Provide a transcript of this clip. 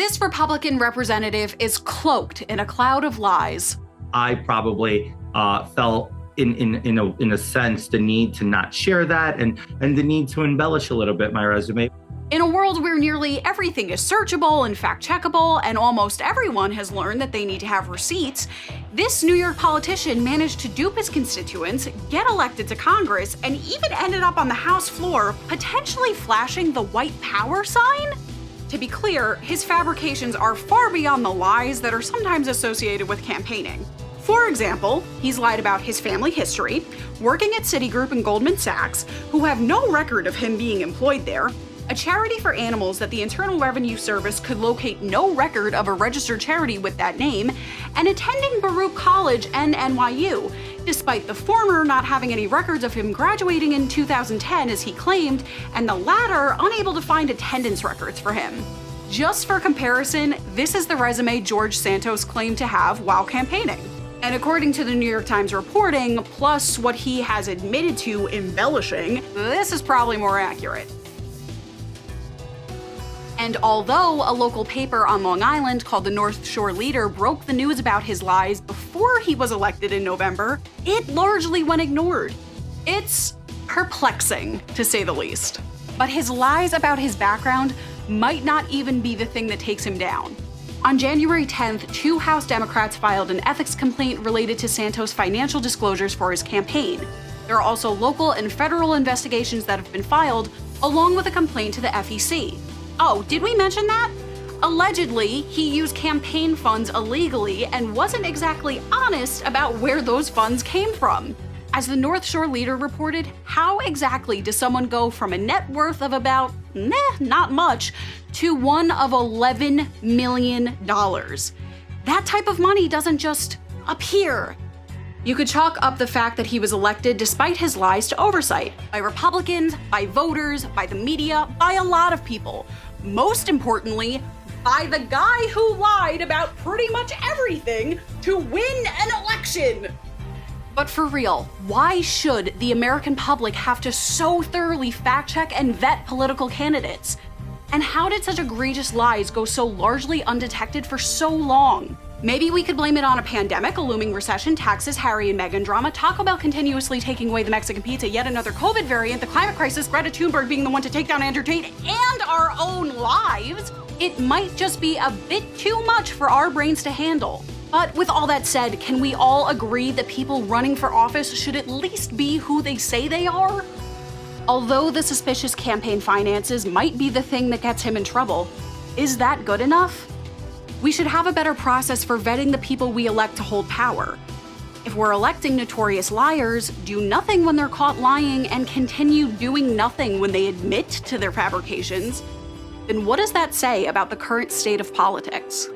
This Republican representative is cloaked in a cloud of lies. I probably felt in a sense the need to not share that and the need to embellish a little bit my resume. In a world where nearly everything is searchable and fact-checkable, and almost everyone has learned that they need to have receipts, this New York politician managed to dupe his constituents, get elected to Congress, and even ended up on the House floor, potentially flashing the white power sign? To be clear, his fabrications are far beyond the lies that are sometimes associated with campaigning. For example, he's lied about his family history, working at Citigroup and Goldman Sachs, who have no record of him being employed there, a charity for animals that the Internal Revenue Service could locate no record of a registered charity with that name, and attending Baruch College and NYU, despite the former not having any records of him graduating in 2010 as he claimed, and the latter unable to find attendance records for him. Just for comparison, this is the resume George Santos claimed to have while campaigning. And according to the New York Times reporting, plus what he has admitted to embellishing, this is probably more accurate. And although a local paper on Long Island called the North Shore Leader broke the news about his lies before he was elected in November, it largely went ignored. It's perplexing, to say the least. But his lies about his background might not even be the thing that takes him down. On January 10th, 2 House Democrats filed an ethics complaint related to Santos' financial disclosures for his campaign. There are also local and federal investigations that have been filed, along with a complaint to the FEC. Oh, did we mention that? Allegedly, he used campaign funds illegally and wasn't exactly honest about where those funds came from. As the North Shore Leader reported, how exactly does someone go from a net worth of about, not much, to one of $11 million? That type of money doesn't just appear. You could chalk up the fact that he was elected despite his lies to oversight by Republicans, by voters, by the media, by a lot of people. Most importantly, by the guy who lied about pretty much everything to win an election. But for real, why should the American public have to so thoroughly fact-check and vet political candidates? And how did such egregious lies go so largely undetected for so long? Maybe we could blame it on a pandemic, a looming recession, taxes, Harry and Meghan drama, Taco Bell continuously taking away the Mexican pizza, yet another COVID variant, the climate crisis, Greta Thunberg being the one to take down Andrew Tate, and our own lives. It might just be a bit too much for our brains to handle. But with all that said, can we all agree that people running for office should at least be who they say they are? Although the suspicious campaign finances might be the thing that gets him in trouble, is that good enough? We should have a better process for vetting the people we elect to hold power. If we're electing notorious liars, do nothing when they're caught lying and continue doing nothing when they admit to their fabrications, then what does that say about the current state of politics?